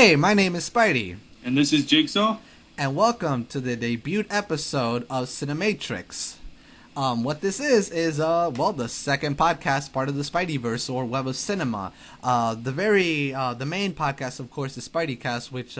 Hey, my name is Spidey, And this is Jigsaw. and welcome to the debut episode of Cinematrix. What this is well, the second podcast, part of the Spideyverse or Web of Cinema. The main podcast, of course, is Spideycast, which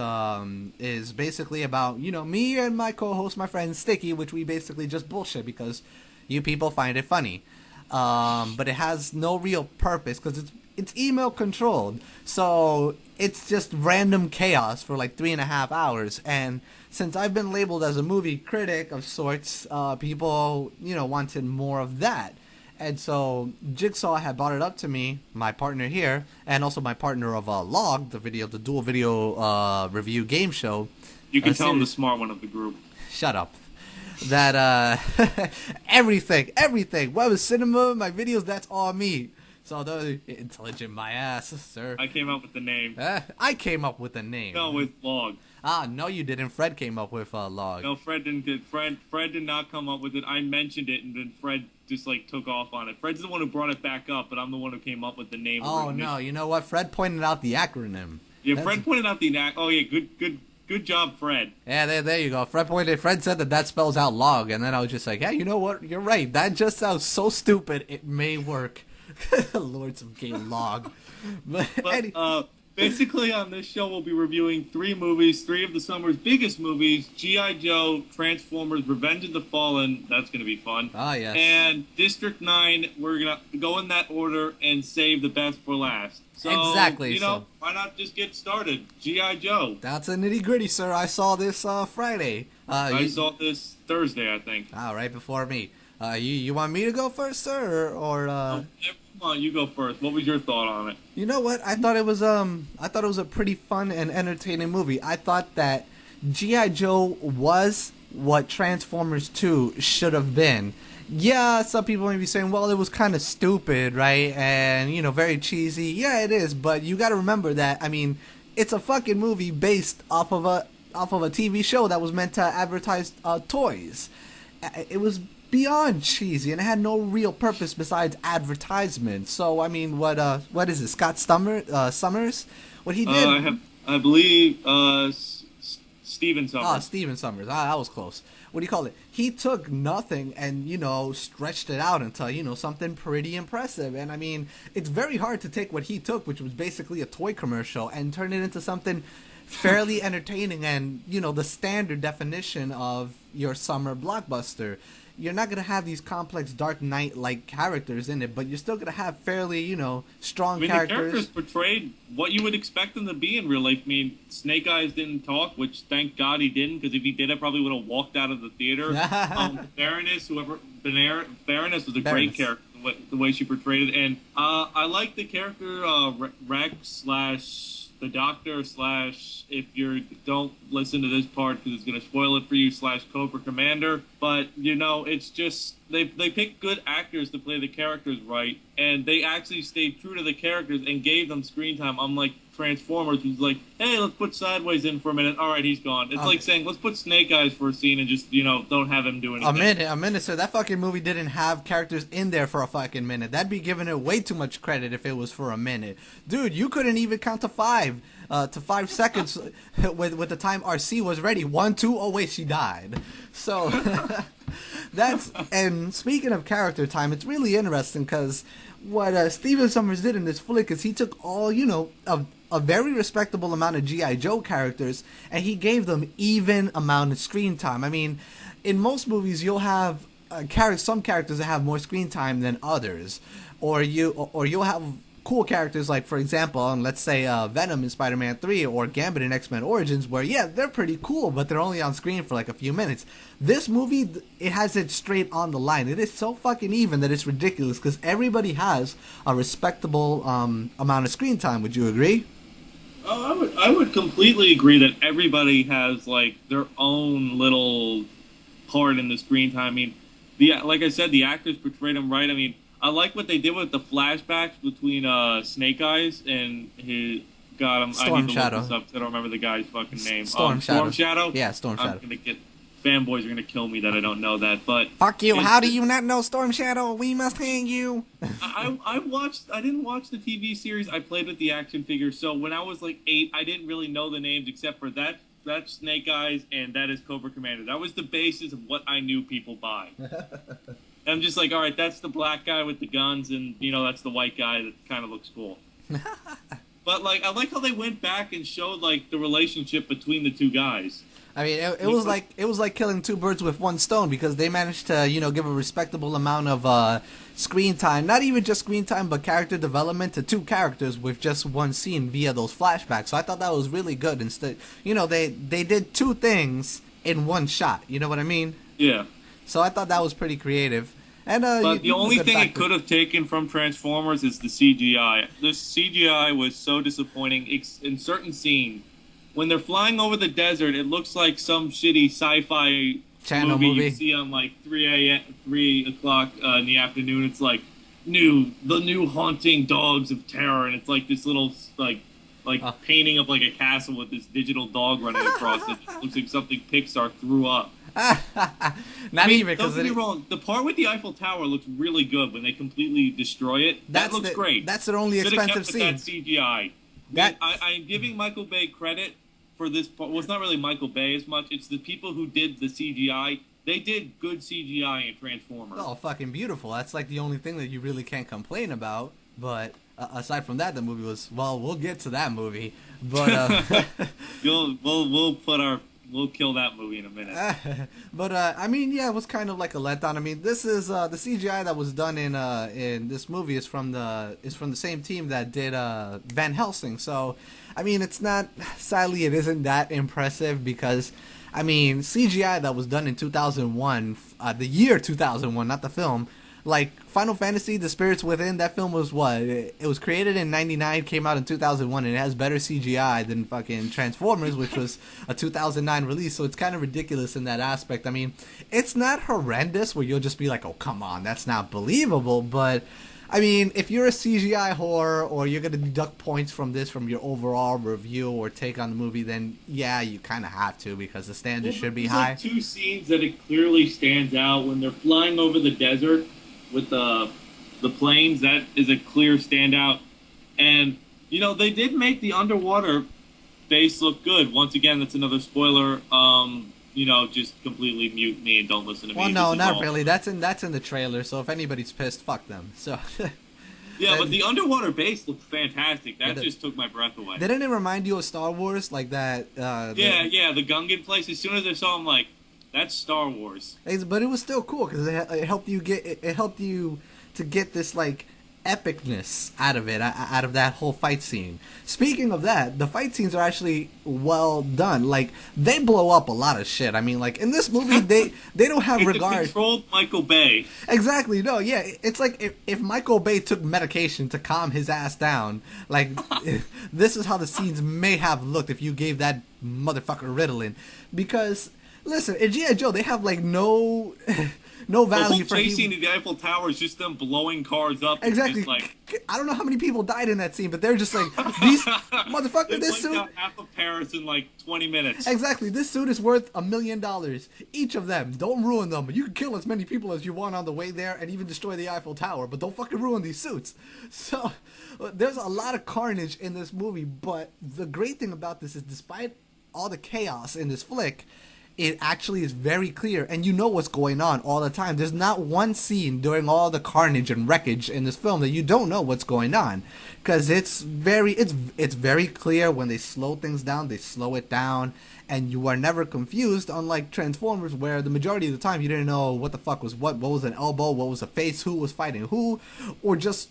is basically about me and my co-host, my friend Sticky, which we basically just bullshit because you people find it funny. But it has no real purpose because it's email controlled, so it's just random chaos for like 3.5 hours. And since I've been labeled as a movie critic of sorts, people wanted more of that. And so Jigsaw had brought it up to me, my partner here, and also my partner of Log, the dual video review game show. You can tell I'm the smart one of the group. Shut up. That everything, Web of Cinema, my videos, that's all me. So the intelligent my ass, sir. I came up with the name. I came up with the name. No, with Log. No, you didn't. Fred came up with Log. No, Fred didn't. Fred did not come up with it. I mentioned it, and then Fred just took off on it. Fred's the one who brought it back up, but I'm the one who came up with the name. Oh no, you know what? Fred pointed out the acronym. Yeah, Fred pointed out the Oh yeah, good job, Fred. Yeah, there you go. Fred said that spells out log, and then I was just like, yeah, you know what? You're right. That just sounds so stupid. It may work. Lords of Game Log. But basically on this show we'll be reviewing three of the summer's biggest movies: G.I. Joe, Transformers, Revenge of the Fallen. That's going to be fun. Ah, yes. And District 9. We're going to go in that order and save the best for last. So, exactly. Why not just get started? G.I. Joe. That's a nitty gritty, sir. I saw this Friday. I saw this Thursday, I think. Right before me. You want me to go first, sir, or Come on, you go first. What was your thought on it? You know what? I thought it was a pretty fun and entertaining movie. I thought that G.I. Joe was what Transformers 2 should have been. Yeah, some people may be saying, well, it was kind of stupid, right? And, very cheesy. Yeah, it is, but you got to remember that, I mean, it's a fucking movie based off of a TV show that was meant to advertise toys. It was beyond cheesy, and it had no real purpose besides advertisement. So, I mean, what is it, Scott Summers? What he did... I believe, Steven Summers. Oh, Steven Summers. That was close. What do you call it? He took nothing and, stretched it out until, something pretty impressive. And, I mean, it's very hard to take what he took, which was basically a toy commercial, and turn it into something fairly entertaining and, the standard definition of your summer blockbuster. You're not going to have these complex Dark Knight-like characters in it, but you're still going to have fairly, strong characters. The characters portrayed what you would expect them to be in real life. I mean, Snake Eyes didn't talk, which thank God he didn't, because if he did, I probably would have walked out of the theater. Baroness was a great character, the way she portrayed it. And I like the character Rex / the Doctor / if you don't listen to this part because it's going to spoil it for you / Cobra Commander. But, it's just, they picked good actors to play the characters right, and they actually stayed true to the characters and gave them screen time, unlike Transformers, who's like, hey, let's put Sideways in for a minute. All right, he's gone. It's like saying, let's put Snake Eyes for a scene and just, don't have him do anything. A minute, sir. That fucking movie didn't have characters in there for a fucking minute. That'd be giving it way too much credit if it was for a minute. Dude, you couldn't even count to 5 seconds with the time RC was ready. 1, 2, oh wait, she died. So, and speaking of character time, it's really interesting because what Steven Summers did in this flick is he took all, a very respectable amount of G.I. Joe characters, and he gave them even amount of screen time. I mean, in most movies, you'll have some characters that have more screen time than others, or you'll have cool characters like, for example, let's say Venom in Spider-Man 3 or Gambit in X-Men Origins, where, yeah, they're pretty cool, but they're only on screen for like a few minutes. This movie, it has it straight on the line. It is so fucking even that it's ridiculous because everybody has a respectable amount of screen time. Would you agree? Oh, I would completely agree that everybody has their own little part in the screen time. I mean, like I said, the actors portrayed them right. I mean, I like what they did with the flashbacks between Snake Eyes and his Storm I need to Shadow. look this up. I don't remember the guy's fucking name. Storm Shadow. Storm Shadow. Yeah, Storm Shadow. I'm gonna get fanboys are gonna kill me that I don't know that, but fuck you! How do you not know Storm Shadow? We must hang you. I didn't watch the TV series. I played with the action figures. So when I was like 8, I didn't really know the names except for that's Snake Eyes and that is Cobra Commander. That was the basis of what I knew people buy. I'm just like, all right, that's the black guy with the guns, and that's the white guy that kind of looks cool. But like, I like how they went back and showed like the relationship between the two guys. I mean, it was like killing two birds with one stone, because they managed to give a respectable amount of screen time, not even just screen time, but character development to two characters with just one scene via those flashbacks. So I thought that was really good. Instead, they did two things in one shot. You know what I mean? Yeah. So I thought that was pretty creative. And but the only thing it could have taken from Transformers is the CGI. The CGI was so disappointing in certain scenes. When they're flying over the desert, it looks like some shitty sci-fi channel movie you see on like 3 o'clock in the afternoon. It's like the new haunting dogs of terror, and it's like this little painting of like a castle with this digital dog running across it. It looks like something Pixar threw up. Even don't get me wrong. The part with the Eiffel Tower looks really good when they completely destroy it. That looks great. That's their only expensive scene. That CGI. I'm giving Michael Bay credit for this part. Well, it's not really Michael Bay as much. It's the people who did the CGI. They did good CGI in Transformers. Oh, fucking beautiful. That's like the only thing that you really can't complain about. But aside from that, the movie was, well, we'll get to that movie. But we'll kill that movie in a minute. But I mean, yeah, it was kind of like a letdown. I mean, this is the CGI that was done in this movie is from the same team that did Van Helsing. So, I mean, sadly, it isn't that impressive, because, I mean, CGI that was done in 2001, the year 2001, not the film. Like Final Fantasy: The Spirits Within, that film was what? It was created in '99, came out in 2001, and it has better CGI than fucking Transformers, which was a 2009 release. So it's kind of ridiculous in that aspect. I mean, it's not horrendous where you'll just be like, "Oh, come on, that's not believable." But I mean, if you're a CGI whore, or you're gonna deduct points from your overall review or take on the movie, then yeah, you kind of have to, because the standard should be high. Like two scenes that it clearly stands out when they're flying over the desert with the planes. That is a clear standout. And they did make the underwater base look good. Once again, that's another spoiler. Just completely mute me and don't listen to me. Well, no, not really. That's in the trailer. So if anybody's pissed, fuck them. So. Yeah, but the underwater base looked fantastic. That just took my breath away. Didn't it remind you of Star Wars, like that? Yeah, the Gungan place. As soon as I saw him, like, that's Star Wars. But it was still cool, because it helped you to get this like epicness out of it, out of that whole fight scene. Speaking of that, the fight scenes are actually well done. Like, they blow up a lot of shit. I mean, like, in this movie, they don't have regard. It's controlled Michael Bay. Exactly. No, yeah. It's like if Michael Bay took medication to calm his ass down, like, this is how the scenes may have looked if you gave that motherfucker Ritalin. Because, listen, in G.I. Joe, they have, like, no value for chasing the Eiffel Tower is just them blowing cars up. Exactly. I don't know how many people died in that scene, but they're just like, these motherfucker. This suit. Out half of Paris in like 20 minutes. Exactly. This suit is worth $1 million. Each of them. Don't ruin them. You can kill as many people as you want on the way there, and even destroy the Eiffel Tower. But don't fucking ruin these suits. So there's a lot of carnage in this movie. But the great thing about this is, despite all the chaos in this flick, it actually is very clear, and you know what's going on all the time. There's not one scene during all the carnage and wreckage in this film that you don't know what's going on, because it's very clear. When they slow things down, they slow it down, and you are never confused, unlike Transformers, where the majority of the time you didn't know what the fuck was what was an elbow, what was a face, who was fighting who, or just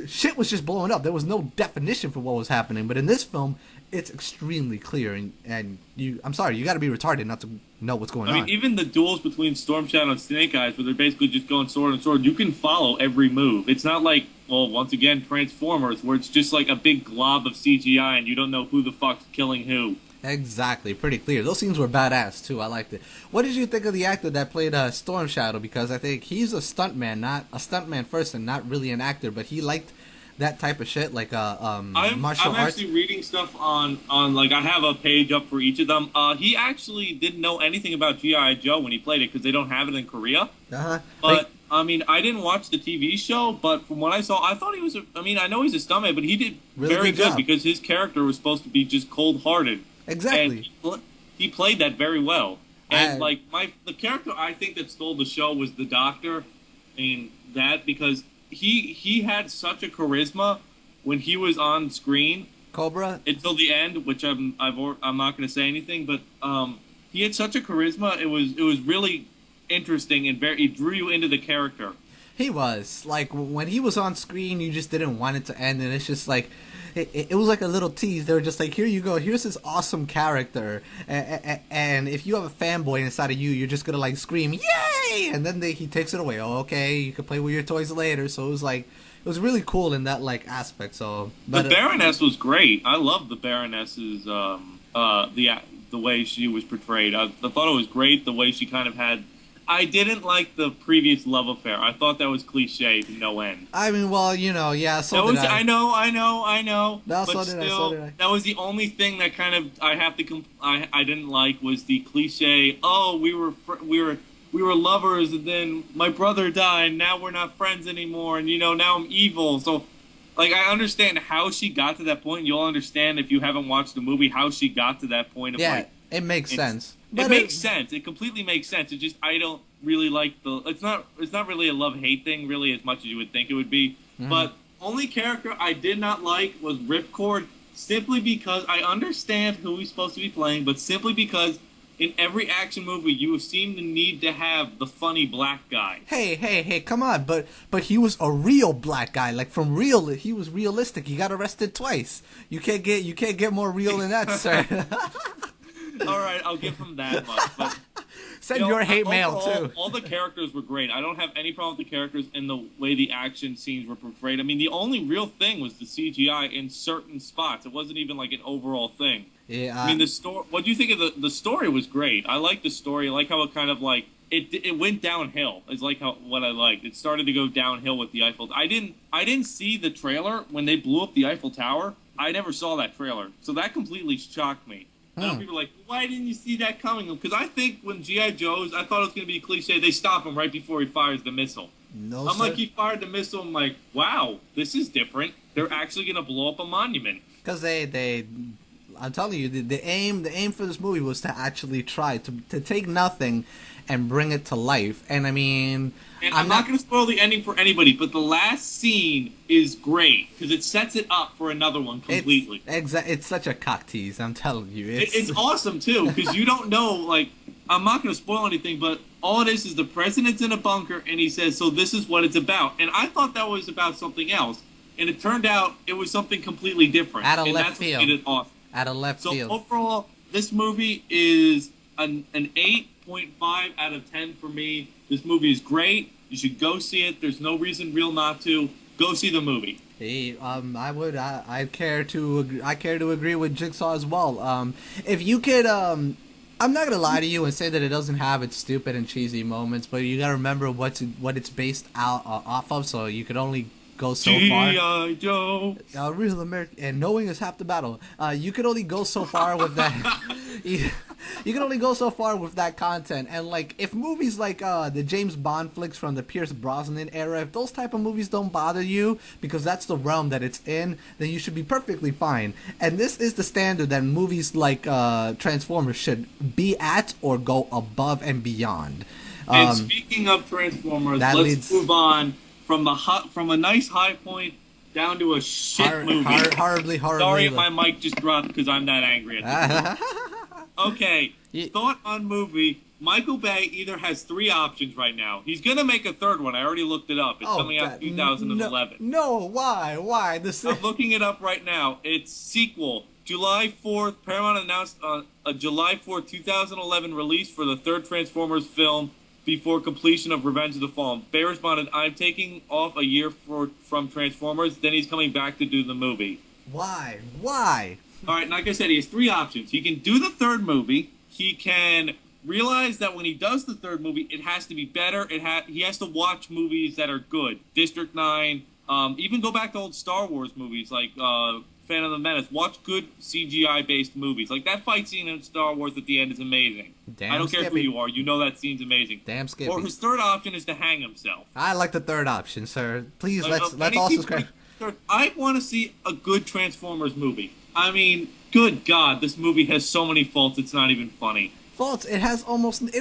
shit was just blowing up. There was no definition for what was happening. But in this film, it's extremely clear, and I'm sorry, you got to be retarded not to know what's going on. I mean, even the duels between Storm Shadow and Snake Eyes, where they're basically just going sword and sword, you can follow every move. It's not like, well, once again, Transformers, where it's just like a big glob of CGI and you don't know who the fuck's killing who. Exactly, pretty clear. Those scenes were badass too. I liked it. What did you think of the actor that played Storm Shadow? Because I think he's a stuntman, not a stuntman first, and not really an actor, but he liked that type of shit, like I'm martial arts. actually reading stuff on like I have a page up for each of them. He actually didn't know anything about G.I. Joe when he played it because they don't have it in Korea. Uh-huh. But I mean, I didn't watch the TV show, but from what I saw, I thought he was. I mean, I know he's a stuntman, but he did Really very good job. because his character was supposed to be just cold-hearted. Exactly. And he played that very well. And the character I think that stole the show was the Doctor, and that because he had such a charisma when he was on screen. Cobra until the end, which I'm not going to say anything, but he had such a charisma. It was really interesting and it drew you into the character. He was like when he was on screen, you just didn't want it to end, and it's just like it was like a little tease. They were just like, here you go, here's this awesome character, and if you have a fanboy inside of you, you're just gonna like scream yay, and then he takes it away. Oh, okay, you can play with your toys later. So it was like it was really cool in that like aspect. So but, the Baroness was great. I loved the Baroness's the way she was portrayed. I thought it was great the way she kind of had. I didn't like the previous love affair. I thought that was cliche to no end. I mean, well, yeah, so did I. I know. No, but so still, did I. that was the only thing that kind of I didn't like was the cliche. Oh, we were lovers, and then my brother died. And now we're not friends anymore, and now I'm evil. So, like, I understand how she got to that point. You'll understand if you haven't watched the movie how she got to that point of it makes sense. It makes sense. It completely makes sense. It just I don't really like It's not really a love-hate thing, really, as much as you would think it would be. Mm-hmm. But only character I did not like was Ripcord, simply because I understand who he's supposed to be playing, but simply because in every action movie you seem to need to have the funny black guy. Hey, come on! But he was a real black guy, like from real. He was realistic. He got arrested twice. You can't get more real than that, sir. All right, I'll give him that much. But, Send your hate mail, too. All the characters were great. I don't have any problem with the characters and the way the action scenes were portrayed. I mean, the only real thing was the CGI in certain spots. It wasn't even like an overall thing. Yeah. I mean, the story. What do you think of the story? Was great. I like the story. I like how it kind of like it went downhill. Is like what I liked. It started to go downhill with the Eiffel. I didn't see the trailer when they blew up the Eiffel Tower. I never saw that trailer, so that completely shocked me. People are like, why didn't you see that coming? Because I think when G.I. Joe's, I thought it was going to be a cliche. They stop him right before he fires the missile. No, I'm like, he fired the missile. I'm like, wow, this is different. They're actually going to blow up a monument. Because I'm telling you, the aim for this movie was to actually try to take nothing and bring it to life. And I mean, and I'm not going to spoil the ending for anybody, but the last scene is great because it sets it up for another one completely. It's such a cock tease, I'm telling you. It's awesome too because you don't know. Like, I'm not going to spoil anything, but all it is the president's in a bunker and he says, "So this is what it's about." And I thought that was about something else, and it turned out it was something completely different. Out of left field. What made it awesome. Out of left field. So overall, this movie is an 8.5 out of 10 for me. This movie is great. You should go see it. There's no reason real not to. Go see the movie. Hey, I care to agree with Jigsaw as well. If you could, I'm not gonna lie to you and say that it doesn't have its stupid and cheesy moments, but you gotta remember what it's based out off of. So you could only go so far. G.I. Joe. Real American, and knowing is half the battle. You can only go so far with that. You can only go so far with that content. And like, if movies like the James Bond flicks from the Pierce Brosnan era, if those type of movies don't bother you because that's the realm that it's in, then you should be perfectly fine. And this is the standard that movies like Transformers should be at or go above and beyond. And speaking of Transformers, let's move on. From a nice high point down to a shit movie. Horribly. Sorry, my mic just dropped because I'm that angry at this movie. Okay, thought on movie. Michael Bay either has 3 options right now. He's gonna make a third one. I already looked it up. It's coming out in 2011. No, why? I'm looking it up right now. It's sequel. July 4th, Paramount announced a July 4th, 2011 release for the third Transformers film. Before completion of Revenge of the Fallen. Bay responded, "I'm taking off a year from Transformers, then he's coming back to do the movie." Why? All right, like I said, he has 3 options. He can do the third movie. He can realize that when he does the third movie, it has to be better. He has to watch movies that are good. District 9, Even go back to old Star Wars movies like Phantom of the Menace. Watch good CGI-based movies. Like that fight scene in Star Wars at the end is amazing. Damn I don't care who Skippy. you are. You know that scene's amazing. Damn Skippy. Or his third option is to hang himself. I like the third option, sir. Please, let's Any all people subscribe. I want to see a good Transformers movie. I mean, good God, this movie has so many faults. It's not even funny. Faults. It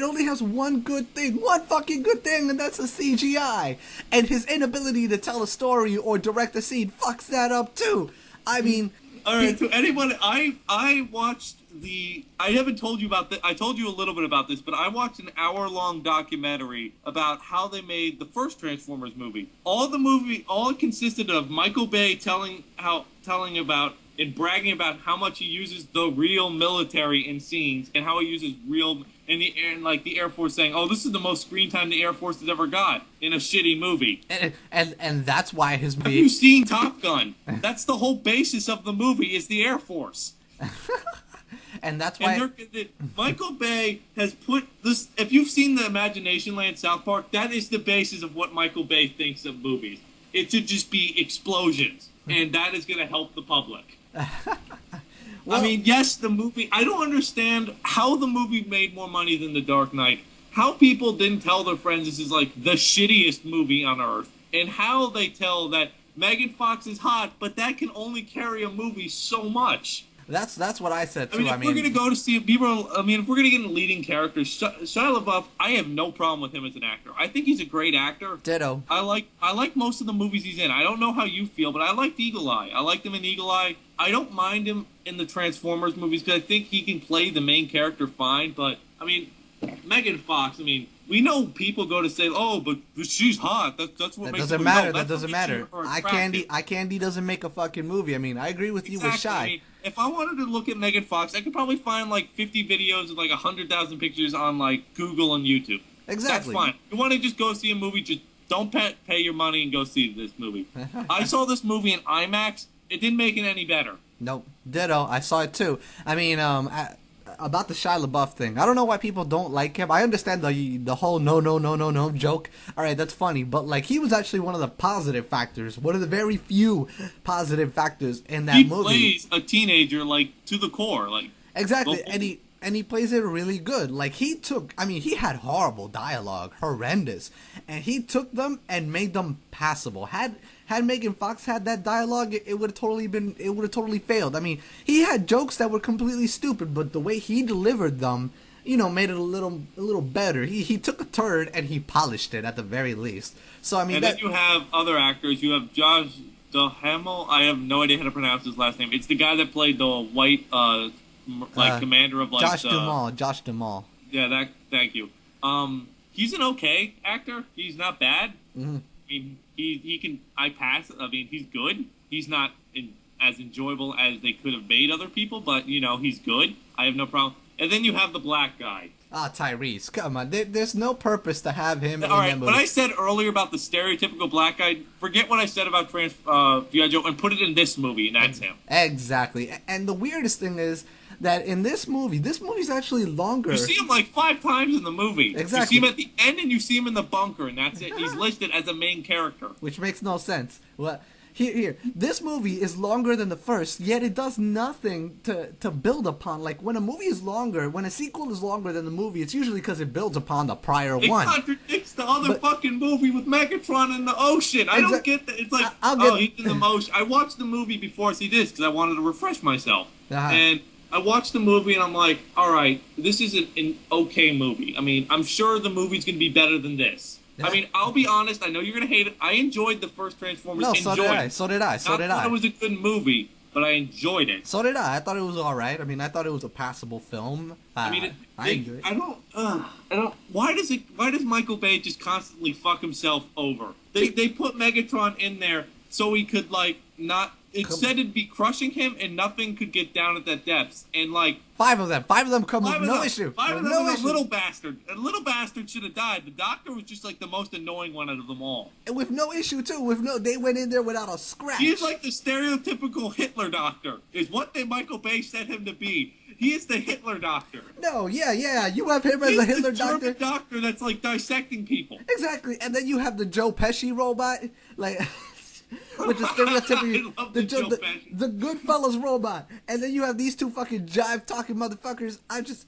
only has one good thing, one fucking good thing, and that's the CGI. And his inability to tell a story or direct a scene fucks that up too. I mean, all right. To anyone, I watched the. I haven't told you about this. I told you a little bit about this, but I watched an hour-long documentary about how they made the first Transformers movie. All it consisted of Michael Bay telling about and bragging about how much he uses the real military in scenes and how he uses real and like the Air Force saying, "Oh, this is the most screen time the Air Force has ever got in a shitty movie." And that's why his movie. Have you seen Top Gun? That's the whole basis of the movie is the Air Force. And that's why Michael Bay has put this. If you've seen the Imagination Land South Park, that is the basis of what Michael Bay thinks of movies. It should just be explosions, and that is going to help the public. Well, I mean, yes, the movie. I don't understand how the movie made more money than The Dark Knight. How people didn't tell their friends this is like the shittiest movie on earth, and how they tell that Megan Fox is hot, but that can only carry a movie so much. That's what I said too. I mean, if we're gonna go to see people, I mean, if we're gonna get into leading characters, Shia LaBeouf, I have no problem with him as an actor. I think he's a great actor. Ditto. I like most of the movies he's in. I don't know how you feel, but I liked Eagle Eye. I liked him in Eagle Eye. I don't mind him in the Transformers movies because I think he can play the main character fine. But I mean, Megan Fox. I mean, we know people go to say, "Oh, but she's hot." That's what that makes doesn't it matter. no, That doesn't matter. Eye candy doesn't make a fucking movie. I mean, I agree with you with Shy. I mean, if I wanted to look at Megan Fox, I could probably find like 50 videos of like 100,000 pictures on like Google and YouTube. Exactly. That's fine. You want to just go see a movie, just don't pay your money and go see this movie. I saw this movie in IMAX. It didn't make it any better. Nope. Ditto. I saw it too. I mean, about the Shia LaBeouf thing. I don't know why people don't like him. I understand the whole no joke. All right, that's funny, but like he was actually one of the positive factors, one of the very few positive factors in that movie. He plays a teenager like to the core, like exactly, and he plays it really good. Like he had horrible dialogue, horrendous, and he took them and made them passable. Had Megan Fox had that dialogue, it would have totally failed. I mean, he had jokes that were completely stupid, but the way he delivered them, made it a little better. He took a turd and he polished it at the very least. So I mean, then you have other actors. You have Josh Duhamel. I have no idea how to pronounce his last name. It's the guy that played the white commander of like Josh Duhamel. Yeah, thank you. He's an okay actor. He's not bad. Mm-hmm. I mean, he can. I pass. I mean, he's good. He's not as enjoyable as they could have made other people, but he's good. I have no problem. And then you have the black guy. Tyrese. Come on. There's no purpose to have him in All right, that movie. What I said earlier about the stereotypical black guy, forget what I said about G.I. Joe and put it in this movie, and that's him. Exactly. And the weirdest thing is that in this movie's actually longer. You see him like 5 times in the movie. Exactly. You see him at the end and you see him in the bunker, and that's it. He's listed as a main character. Which makes no sense. Well, here, this movie is longer than the first, yet it does nothing to build upon. Like, when a movie is longer, when a sequel is longer than the movie, it's usually because it builds upon the prior one. It contradicts the other fucking movie with Megatron in the ocean. I don't get that. It's like, he's in the ocean. I watched the movie before I see this because I wanted to refresh myself. And I watched the movie and I'm like, all right, this is an okay movie. I mean, I'm sure the movie's going to be better than this. I mean, I'll be honest. I know you're going to hate it. I enjoyed the first Transformers. No, so did I. I thought it was a good movie, but I enjoyed it. So did I. I thought it was all right. I mean, I thought it was a passable film. I mean, I enjoyed it. I don't. Why does Michael Bay just constantly fuck himself over? They put Megatron in there so he could like not. It said it'd be crushing him, and nothing could get down at that depths. And like 5 of them come with no issue. 5 of them with a little bastard. A little bastard should have died. The Doctor was just like the most annoying one out of them all. And with no issue too. They went in there without a scratch. He is like the stereotypical Hitler Doctor. Is what Michael Bay set him to be. He is the Hitler Doctor. No, yeah. You have him as a Hitler Doctor. German doctor that's like dissecting people. Exactly. And then you have the Joe Pesci robot, like. which is stereotypically I love the Joe Pesci. the Goodfellas robot, and then you have these two fucking jive talking motherfuckers. I just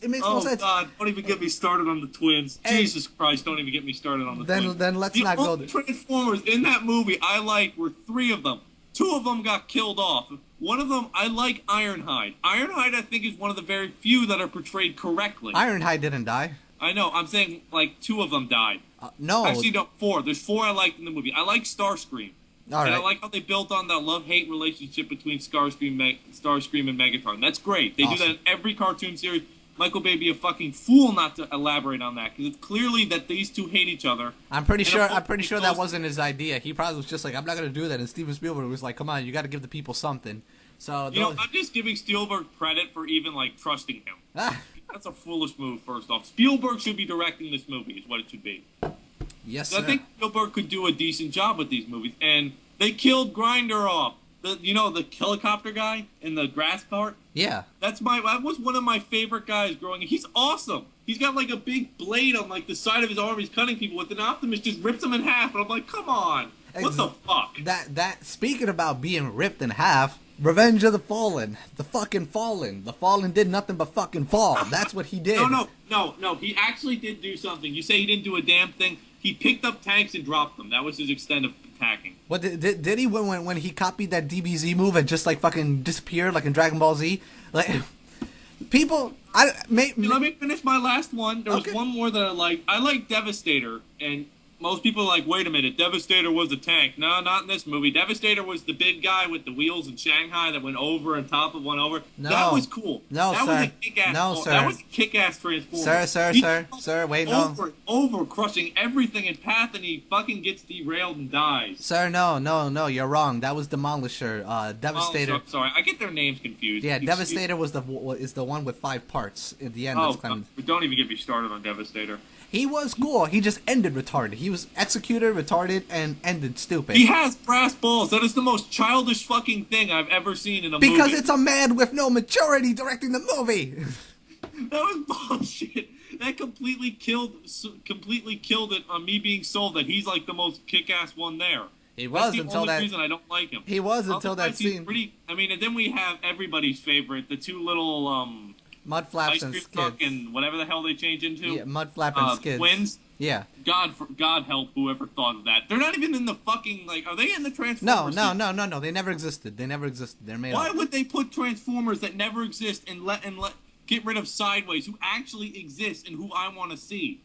it makes no sense. Oh God! Don't even get me started on the twins. And Jesus Christ! Don't even get me started on the twins. then let's the not go only there. Transformers in that movie I liked were 3 of them. 2 of them got killed off. One of them I like Ironhide. Ironhide I think is one of the very few that are portrayed correctly. Ironhide didn't die. I know. I'm saying like 2 of them died. No. Actually, no, 4. There's 4 I liked in the movie. I like Starscream. All right. And I like how they built on that love-hate relationship between Starscream and Megatron. That's great. They do that in every cartoon series. Michael Bay be a fucking fool not to elaborate on that, because it's clearly that these two hate each other. I'm pretty sure that wasn't his idea. He probably was just like, I'm not going to do that. And Steven Spielberg was like, come on, you got to give the people something. So I'm just giving Spielberg credit for even like trusting him. That's a foolish move. First off, Spielberg should be directing this movie. Is what it should be. Yes, so sir. I think Spielberg could do a decent job with these movies, and they killed Grinder off. The helicopter guy in the grass part. Yeah. That was one of my favorite guys growing up. He's awesome. He's got like a big blade on like the side of his arm. He's cutting people with, and Optimus just rips him in half. And I'm like, come on, what the fuck? That speaking about being ripped in half, Revenge of the Fallen, the Fallen did nothing but fucking fall. That's what he did. No. He actually did do something. You say he didn't do a damn thing. He picked up tanks and dropped them. That was his extent of attacking. What did he when he copied that DBZ move and just like fucking disappeared like in Dragon Ball Z? Like people, let me finish my last one. There was one more that I liked. I like Devastator, and most people are like, wait a minute, Devastator was a tank. No, not in this movie. Devastator was the big guy with the wheels in Shanghai that went over and top of one over. No. That was cool. No, that sir. Was a kick-ass, no, sir. That was a kick-ass Transformer. Sir, wait, no. Over, crushing everything in path, and he fucking gets derailed and dies. Sir, no, you're wrong. That was Demolisher. Devastator. Oh, sorry, I get their names confused. Yeah, Devastator is the one with 5 parts at the end. Don't even get me started on Devastator. He was cool. He just ended retarded. He was executed, retarded, and ended stupid. He has brass balls. That is the most childish fucking thing I've ever seen in a movie. Because it's a man with no maturity directing the movie. That was bullshit. That completely killed it on me being sold that he's like the most kick-ass one there. He was That's the only reason I don't like him. He was until that scene. And then we have everybody's favorite, the 2 little Mud Flaps and Skids. And whatever the hell they change into. Yeah, Mud Flap and Skids. Twins. Yeah. God help whoever thought of that. They're not even in the fucking, are they in the Transformers? No. They never existed. They're made up. Why would they put Transformers that never exist and get rid of Sideways, who actually exists and who I want to see?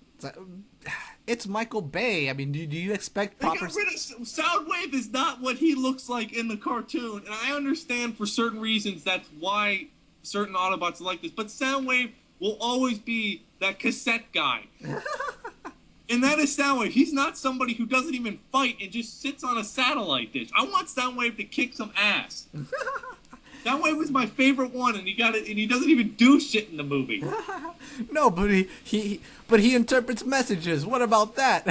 It's Michael Bay. I mean, do you expect proper... They got rid of Soundwave is not what he looks like in the cartoon, and I understand for certain reasons that's why certain Autobots are like this, but Soundwave will always be that cassette guy. And that is Soundwave. He's not somebody who doesn't even fight and just sits on a satellite dish. I want Soundwave to kick some ass. Soundwave was my favorite one, and he doesn't even do shit in the movie. No, but he interprets messages. What about that?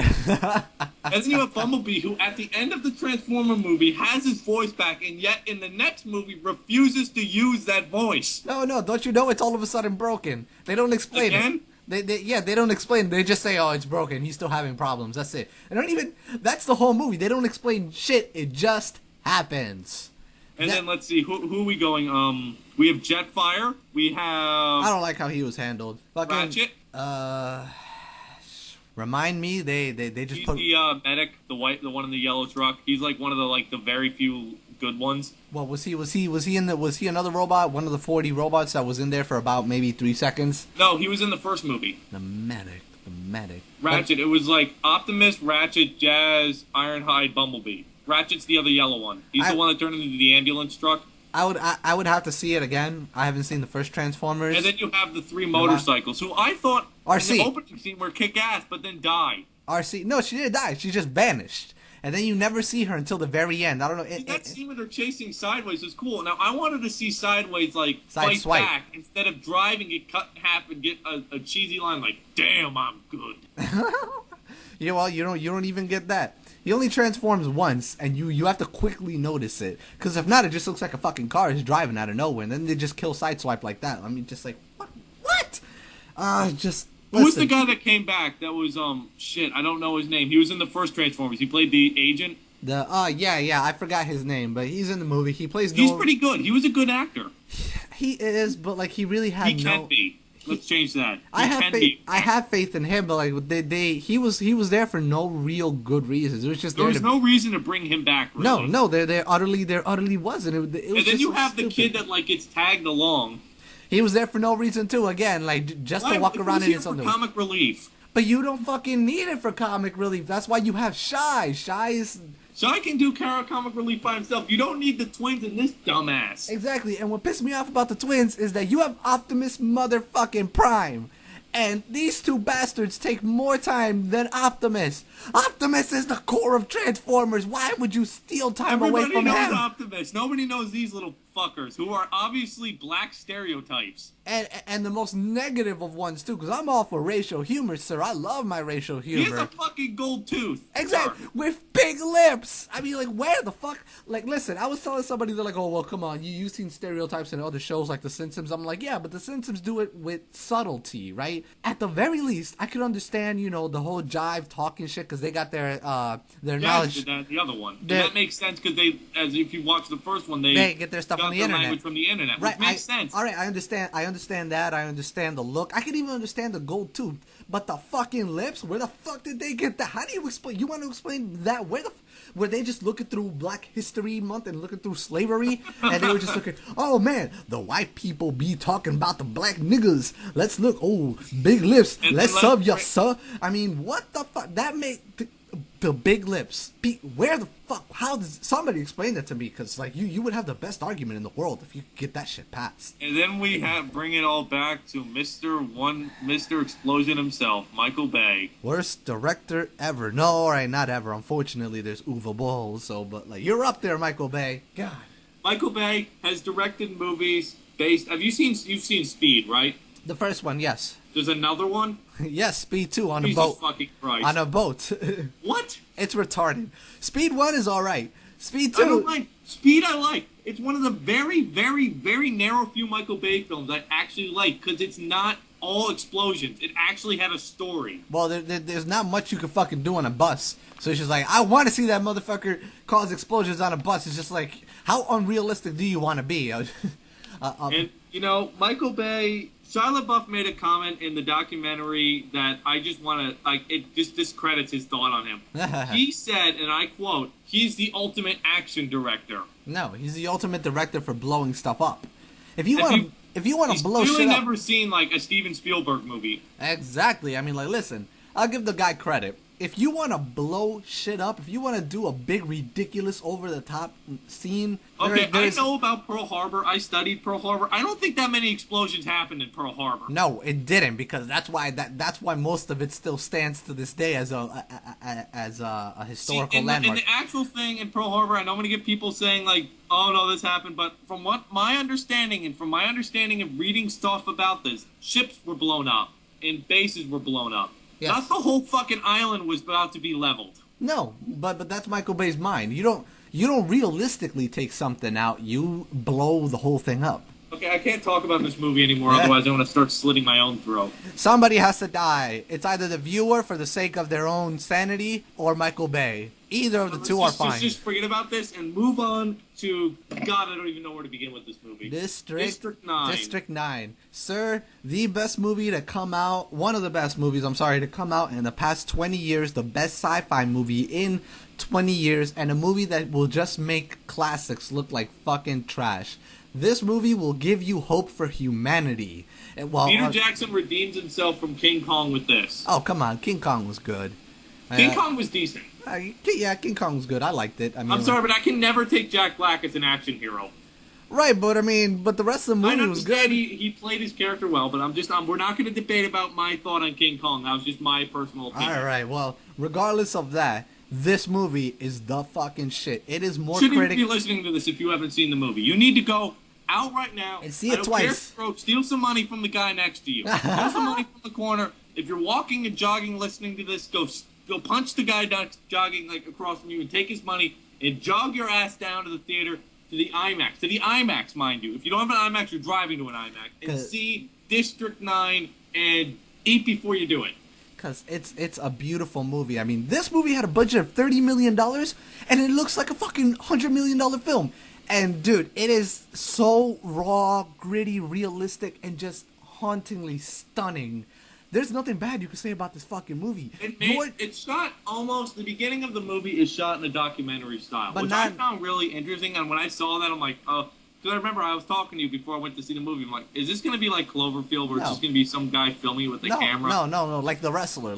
Doesn't you have Bumblebee, who at the end of the Transformer movie has his voice back, and yet in the next movie refuses to use that voice? No, don't you know it's all of a sudden broken? They don't explain it. They don't explain. They just say, "Oh, it's broken. He's still having problems." That's it. That's the whole movie. They don't explain shit. It just happens. And then let's see, who are we going? We have Jetfire. We have. I don't like how he was handled. Ratchet. Remind me. They just He's put the medic, the one in the yellow truck. He's like one of the very few good ones. Well, was he another robot? One of the 40 robots that was in there for about maybe 3 seconds? No, he was in the first movie. The medic. Ratchet. It was like Optimus, Ratchet, Jazz, Ironhide, Bumblebee. Ratchet's the other yellow one. He's the one that turned into the ambulance truck. I would have to see it again. I haven't seen the first Transformers. And then you have the 3 motorcycles, who I thought RC. in the opening scene were kick-ass, but then died. RC. No, she didn't die. She just vanished. And then you never see her until the very end. I don't know. That scene when they're chasing Sideways is cool. Now, I wanted to see Sideways, Side swipe. back instead of driving, get cut in half, and get a cheesy line like, damn, I'm good. You know what? You don't even get that. He only transforms once, and you have to quickly notice it. Because if not, it just looks like a fucking car is driving out of nowhere, and then they just kill Sideswipe like that. I mean, just like, what? Who was the guy that came back? That was, shit, I don't know his name. He was in the first Transformers. He played the agent. I forgot his name, but he's in the movie. He plays He's pretty good. He was a good actor. He is, but like he really had He can be. Let's change that. I have faith in him, but like he was there for no real good reasons. It was just there was no reason to bring him back. Really. No, there utterly wasn't. It was and then just you have stupid. the kid that like gets tagged along. He was there for no reason too. Again, like just to walk around in his own. Comic relief. But you don't fucking need it for comic relief. That's why you have Shy. Shy can do comic relief by himself. You don't need the twins in this dumbass. Exactly. And what pissed me off about the twins is that you have Optimus motherfucking Prime. And these two bastards take more time than Optimus. Optimus is the core of Transformers. Why would you steal time away from him? Everybody knows Optimus. Nobody knows these little fuckers who are obviously black stereotypes. And the most negative of ones too, because I'm all for racial humor, sir. I love my racial humor. He has a fucking gold tooth. Exactly. With big lips. I mean, like, where the fuck? Like, listen, I was telling somebody, they're like, oh, well, come on. You've seen stereotypes in other shows like The Simpsons. I'm like, yeah, but The Simpsons do it with subtlety, right? At the very least, I could understand, the whole jive talking shit, because they got their knowledge. The other one. And that makes sense, because as if you watch the first one, they get their stuff on the internet. Language from the internet, right? Which makes sense. All right, I understand that. I understand the look. I can even understand the gold tooth, but the fucking lips. Where the fuck did they get that? How do you explain? You want to explain that? Were they just looking through Black History Month and looking through slavery, and they were just looking? Oh man, the white people be talking about the black niggas. Let's look. Oh, big lips. Let's sub ya, sir. I mean, what the fuck? That made the big lips. Where the fuck? How does somebody explain that to me? Because like you would have the best argument in the world if you could get that shit passed. And then we bring it all back to Mr. Explosion himself, Michael Bay. Worst director ever. No, all right, not ever. Unfortunately, there's Uwe Boll. But like you're up there, Michael Bay. God. Michael Bay has directed movies based. You've seen Speed, right? The first one, yes. There's another one? Yes, Speed 2 on Jesus a boat. Fucking Christ. On a boat. What? It's retarded. Speed 1 is alright. Speed 2... I don't like. Speed I like. It's one of the very, very, very narrow few Michael Bay films I actually like, because it's not all explosions. It actually had a story. Well, there's not much you can fucking do on a bus. So it's just like, I want to see that motherfucker cause explosions on a bus. It's just like, how unrealistic do you want to be? And, Michael Bay... Shia LaBeouf made a comment in the documentary that I just want to, it just discredits his thought on him. He said, and I quote, he's the ultimate action director. No, he's the ultimate director for blowing stuff up. If you want to blow shit up... He's really never seen, a Steven Spielberg movie. Exactly. I mean, listen, I'll give the guy credit. If you want to blow shit up, if you want to do a big, ridiculous, over-the-top scene... Okay, I know about Pearl Harbor. I studied Pearl Harbor. I don't think that many explosions happened in Pearl Harbor. No, it didn't, because that's why most of it still stands to this day as a historical landmark. In the actual thing in Pearl Harbor, I know I'm going to get people saying, oh, no, this happened, but from what my understanding, and from my understanding of reading stuff about this, ships were blown up, and bases were blown up. Yes. Not the whole fucking island was about to be leveled. No, but that's Michael Bay's mind. You don't realistically take something out. You blow the whole thing up. Okay, I can't talk about this movie anymore, otherwise I'm going to start slitting my own throat. Somebody has to die. It's either the viewer for the sake of their own sanity or Michael Bay. Either of the two are fine. Just forget about this and move on to... God, I don't even know where to begin with this movie. District 9. District 9. Sir, the best movie to come out... One of the best movies, to come out in the past 20 years. The best sci-fi movie in 20 years. And a movie that will just make classics look like fucking trash. This movie will give you hope for humanity. Peter Jackson redeems himself from King Kong with this. Oh, come on. King Kong was good. King Kong was decent. Yeah, King Kong was good. I liked it. I'm sorry, but I can never take Jack Black as an action hero. Right, but the rest of the movie was good. He played his character well, but we're not going to debate about my thought on King Kong. That was just my personal opinion. All right, well, regardless of that, this movie is the fucking shit. It is more critical. You shouldn't be listening to this if you haven't seen the movie. You need to go out right now and see it twice. Steal some money from the guy next to you. Steal some money from the corner. If you're walking and jogging listening to this, go punch the guy jogging across from you and take his money and jog your ass down to the theater, to the IMAX. To the IMAX, mind you. If you don't have an IMAX, you're driving to an IMAX. And see District 9 and eat before you do it. because it's a beautiful movie. I mean, this movie had a budget of $30 million, and it looks like a fucking $100 million film. And dude, it is so raw, gritty, realistic, and just hauntingly stunning. There's nothing bad you can say about this fucking movie. It's shot almost, the beginning of the movie is shot in a documentary style, which I found really interesting. And when I saw that, I'm like, oh, because I remember I was talking to you before I went to see the movie. I'm like, is this going to be like Cloverfield, where it's just going to be some guy filming with a camera? No, like the wrestler.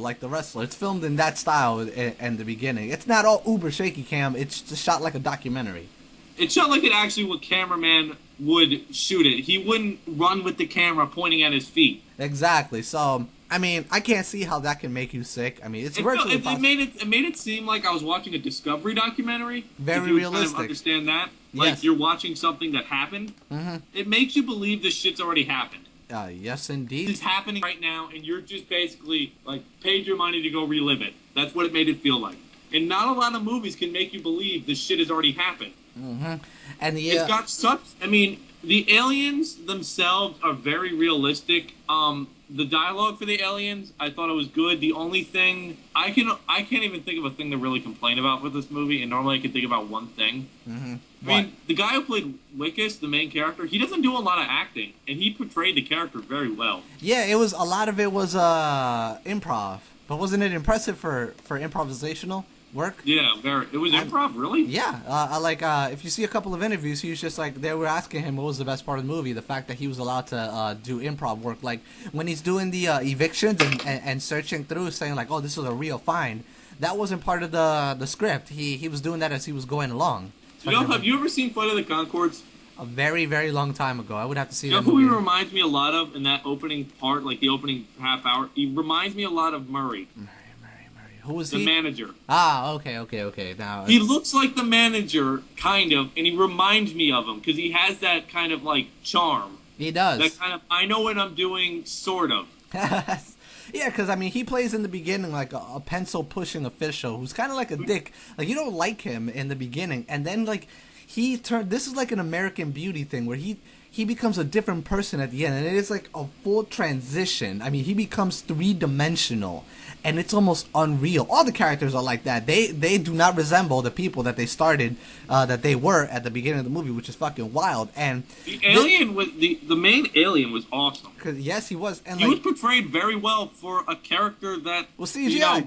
It's filmed in that style in the beginning. It's not all uber shaky cam. It's just shot like a documentary. It shot like it actually a cameraman would shoot it. He wouldn't run with the camera pointing at his feet. Exactly. So, I mean, I can't see how that can make you sick. I mean, it's virtually impossible. It made it seem like I was watching a Discovery documentary. Very realistic. Kind of understand that? Like you're watching something that happened. Mm-hmm. It makes you believe this shit's already happened. Yes, indeed. It's happening right now, and you're just basically, like, paid your money to go relive it. That's what it made it feel like. And not a lot of movies can make you believe this shit has already happened. Mm-hmm. And it's got such. I mean, the aliens themselves are very realistic. The dialogue for the aliens, I thought it was good. The only thing I can't even think of a thing to really complain about with this movie. And normally I can think about one thing. Mm-hmm. I mean, the guy who played Wickus, the main character, he doesn't do a lot of acting, and he portrayed the character very well. Yeah, it was a lot of it was improv, but wasn't it impressive for improvisational work? Yeah, very. It was improv, really? Yeah, if you see a couple of interviews, he was just like, they were asking him what was the best part of the movie, the fact that he was allowed to do improv work. Like, when he's doing the evictions and searching through, saying like, oh, this was a real find, that wasn't part of the script. He was doing that as he was going along. Have you ever seen Flight of the Conchords? A very, very long time ago. I would have to see that movie. movie. Who he reminds me a lot of in that opening part, like the opening half hour? He reminds me a lot of Murray. Who was the manager? Okay. Now he looks like the manager, kind of, and he reminds me of him because he has that kind of like charm. He does. That kind of I know what I'm doing, sort of. Yeah, because I mean, he plays in the beginning like a pencil pushing official who's kind of like a dick. Like you don't like him in the beginning, and then like this is like an American Beauty thing where he becomes a different person at the end, and it is like a full transition. I mean, he becomes three-dimensional, and it's almost unreal. All the characters are like that. They do not resemble the people that they started, that they were at the beginning of the movie, which is fucking wild. And the alien was the main alien was awesome. Yes, he was. And he was portrayed very well for a character that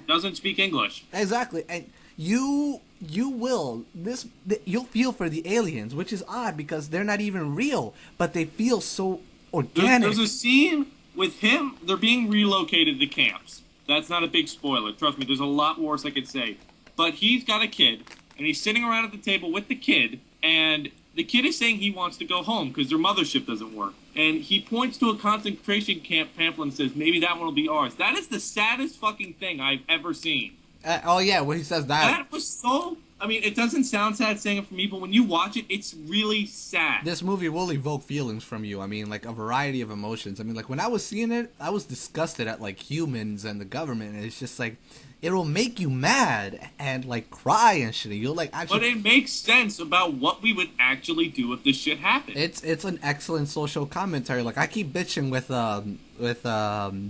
doesn't speak English. Exactly, and you'll feel for the aliens, which is odd because they're not even real, but they feel so organic. There's a scene with him. They're being relocated to camps. That's not a big spoiler. Trust me, there's a lot worse I could say. But he's got a kid, and he's sitting around at the table with the kid, and the kid is saying he wants to go home because their mothership doesn't work. And he points to a concentration camp pamphlet and says, maybe that one will be ours. That is the saddest fucking thing I've ever seen. When he says that. That was so... I mean, it doesn't sound sad saying it for me, but when you watch it, it's really sad. This movie will evoke feelings from you. I mean, like, a variety of emotions. I mean, like, when I was seeing it, I was disgusted at, like, humans and the government. And it's just, like, it'll make you mad and, like, cry and shit. You'll, like, actually... But it makes sense about what we would actually do if this shit happened. It's an excellent social commentary. Like, I keep bitching with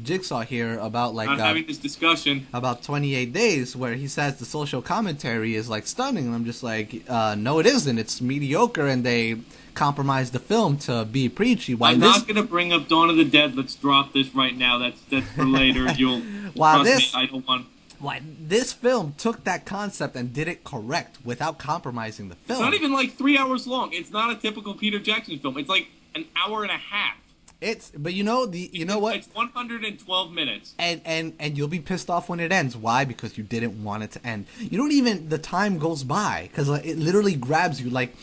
Jigsaw here about like not having this discussion about 28 Days, where he says the social commentary is like stunning, and I'm just like, no, it isn't. It's mediocre, and they compromised the film to be preachy. I'm not gonna bring up Dawn of the Dead. Let's drop this right now. That's for later. You'll trust me. I don't want. Why this film took that concept and did it correct without compromising the film. It's not even like 3 hours long. It's not a typical Peter Jackson film. It's like an hour and a half. But you know what? It's 112 minutes. And you'll be pissed off when it ends. Why? Because you didn't want it to end. You don't even, the time goes by, because like, it literally grabs you. Like,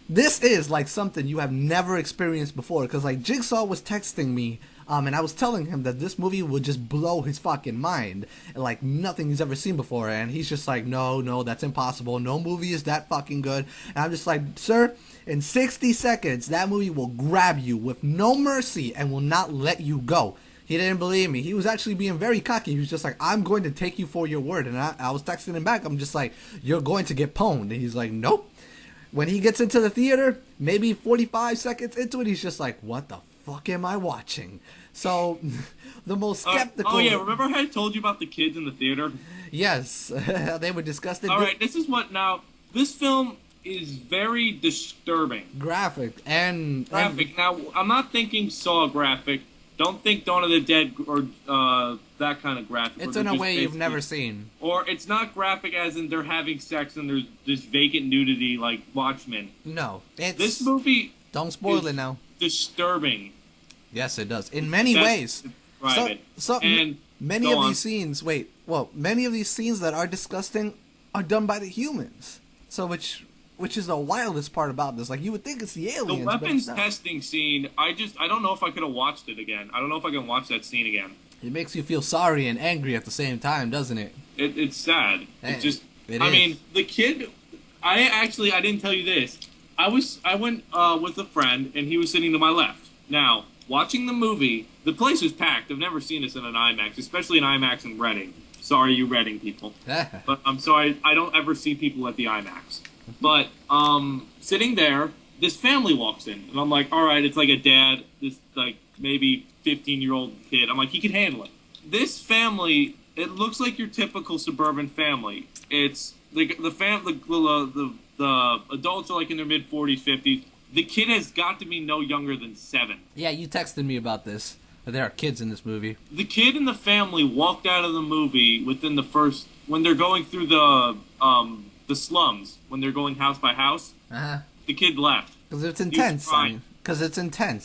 this is like something you have never experienced before. Because like Jigsaw was texting me, and I was telling him that this movie would just blow his fucking mind, like nothing he's ever seen before. And he's just like, no, that's impossible. No movie is that fucking good. And I'm just like, sir, in 60 seconds, that movie will grab you with no mercy and will not let you go. He didn't believe me. He was actually being very cocky. He was just like, I'm going to take you for your word. And I was texting him back. I'm just like, you're going to get pwned. And he's like, nope. When he gets into the theater, maybe 45 seconds into it, he's just like, what the fuck am I watching? So, the most skeptical... Oh, yeah, remember how I told you about the kids in the theater? Yes, they were disgusted. Alright, this is what now... This film is very disturbing. Graphic. Now, I'm not thinking Saw graphic. Don't think Dawn of the Dead or that kind of graphic. It's in a way you've never seen. Or it's not graphic as in they're having sex and there's this vacant nudity like Watchmen. No. This movie... Don't spoil it now. Disturbing. Yes, it does. In many ways. Many of these scenes that are disgusting are done by the humans. So which is the wildest part about this. Like, you would think it's the aliens. The weapons testing scene, I don't know if I could have watched it again. I don't know if I can watch that scene again. It makes you feel sorry and angry at the same time, doesn't it? It's sad. Hey, I mean, the kid, I didn't tell you this. I went with a friend, and he was sitting to my left. Now, watching the movie, the place was packed. I've never seen this in an IMAX, especially an IMAX in Reading. Sorry, you Reading people. But I'm sorry, I don't ever see people at the IMAX. But sitting there, this family walks in, and I'm like, all right, it's like a dad, this like maybe 15-year-old kid. I'm like, he can handle it. This family, it looks like your typical suburban family. It's like the adults are like in their mid 40s, 50s. The kid has got to be no younger than 7. Yeah, you texted me about this. There are kids in this movie. The kid and the family walked out of the movie within the first, when they're going through the slums, when they're going house by house. The kid left. Because it's intense.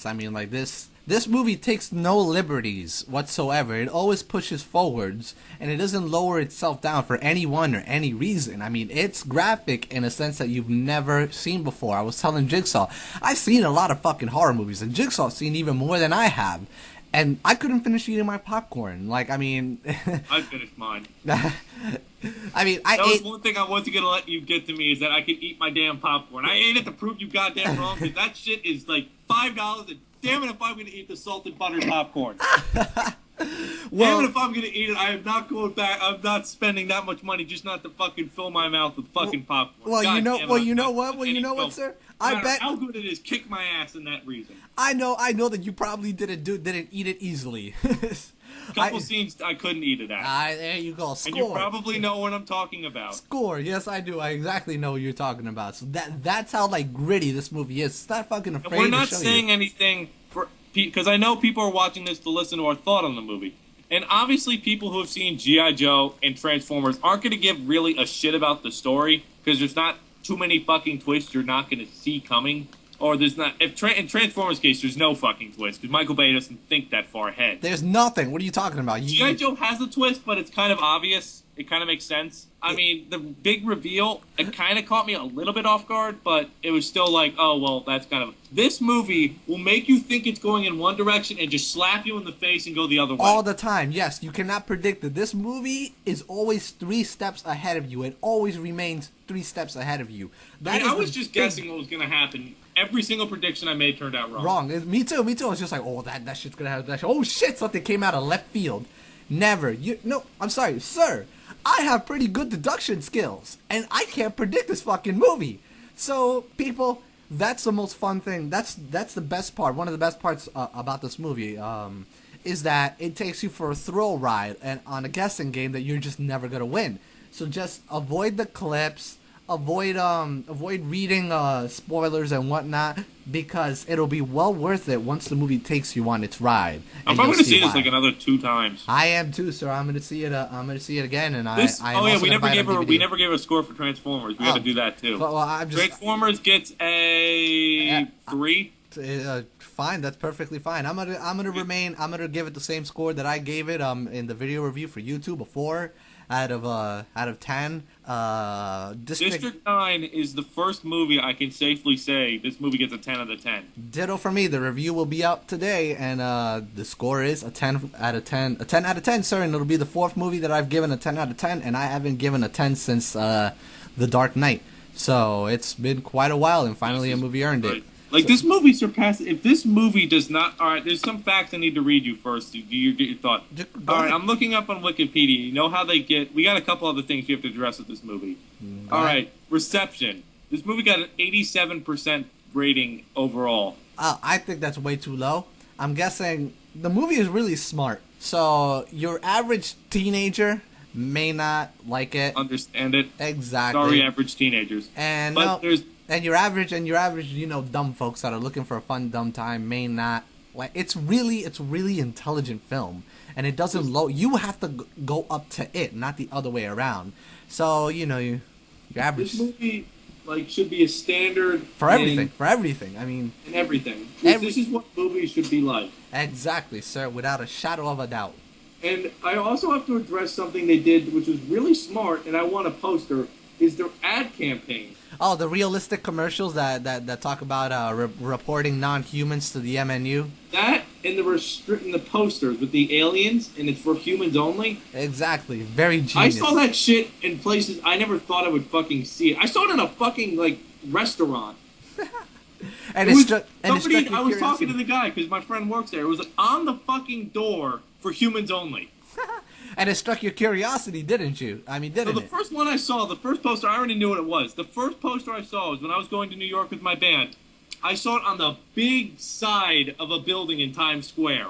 I mean, like this movie takes no liberties whatsoever. It always pushes forwards, and it doesn't lower itself down for anyone or any reason. I mean, it's graphic in a sense that you've never seen before. I was telling Jigsaw, I've seen a lot of fucking horror movies, and Jigsaw's seen even more than I have. And I couldn't finish eating my popcorn. Like, I mean... I finished mine. I mean, that was one thing I wasn't going to let you get to me, is that I could eat my damn popcorn. I ate it to prove you goddamn wrong, because that shit is like $5, and damn it if I'm going to eat the salted butter popcorn. Damn it if I'm going to eat it, I am not going back. I'm not spending that much money just not to fucking fill my mouth with fucking popcorn. Well, you know what, sir? I bet how good it is. Kick my ass in that reason. I know that you probably didn't eat it easily. Couple scenes I couldn't eat it at. There you go. Score. And you probably know what I'm talking about. Score. Yes, I do. I exactly know what you're talking about. So that's how like gritty this movie is. It's not fucking afraid. And we're not saying anything because I know people are watching this to listen to our thought on the movie. And obviously people who have seen G.I. Joe and Transformers aren't going to give really a shit about the story, because there's not too many fucking twists you're not going to see coming. Or there's not... in Transformers' case, there's no fucking twist, because Michael Bay doesn't think that far ahead. There's nothing. What are you talking about? G.I. Joe has a twist, but it's kind of obvious. It kind of makes sense. I mean, the big reveal, it kind of caught me a little bit off guard, but it was still like, oh, well, that's kind of... This movie will make you think it's going in one direction and just slap you in the face and go the other way. All the time, yes. You cannot predict it. This movie is always 3 steps ahead of you. It always remains 3 steps ahead of you. I was just guessing what was going to happen. Every single prediction I made turned out wrong. Me too. I was just like, oh, that shit's going to happen. Oh, shit, something came out of left field. Never. No, I'm sorry, sir. I have pretty good deduction skills, and I can't predict this fucking movie. So, people, that's the most fun thing. That's the best part. One of the best parts about this movie is that it takes you for a thrill ride and on a guessing game that you're just never gonna win. So just avoid the clips. Avoid reading spoilers and whatnot, because it'll be well worth it once the movie takes you on its ride. I'm probably gonna see this like another 2 times. I am too, sir. I'm gonna see it. I'm gonna see it again, and we never gave a score for Transformers. We got to do that too. Transformers gets a 3. Fine, that's perfectly fine. I'm gonna give it the same score that I gave it in the video review for YouTube before. Out of 10. District 9 is the first movie I can safely say this movie gets a 10 out of 10. Ditto for me. The review will be out today, and the score is a 10 out of 10. A 10 out of 10, sir, and it'll be the 4th movie that I've given a 10 out of 10, and I haven't given a 10 since The Dark Knight. So it's been quite a while, and finally a movie earned it. Like, this movie surpasses... If this movie does not... Alright, there's some facts I need to read you first. Do you get your thought? Alright, I'm looking up on Wikipedia. You know how they get... We got a couple other things you have to address with this movie. Alright, reception. This movie got an 87% rating overall. I think that's way too low. I'm guessing the movie is really smart. So your average teenager may not like it. Understand it. Exactly. Sorry, average teenagers. And but no, there's and your average, dumb folks that are looking for a fun, dumb time may not like. It's really intelligent film, and it doesn't low. You have to go up to it, not the other way around. So your average. This movie should be a standard for everything. For everything. I mean, in everything. This is what movies should be like. Exactly, sir. Without a shadow of a doubt. And I also have to address something they did, which was really smart, and I want a poster. Is their ad campaign? Oh, the realistic commercials that talk about reporting non-humans to the MNU. That and the posters with the aliens, and it's for humans only. Exactly, very genius. I saw that shit in places I never thought I would fucking see it. I saw it in a fucking restaurant. And I was talking to the guy because my friend works there. It was on the fucking door for humans only. And it struck your curiosity, didn't you? I mean, didn't it? The first one I saw, the first poster, I already knew what it was. The first poster I saw was when I was going to New York with my band. I saw it on the big side of a building in Times Square.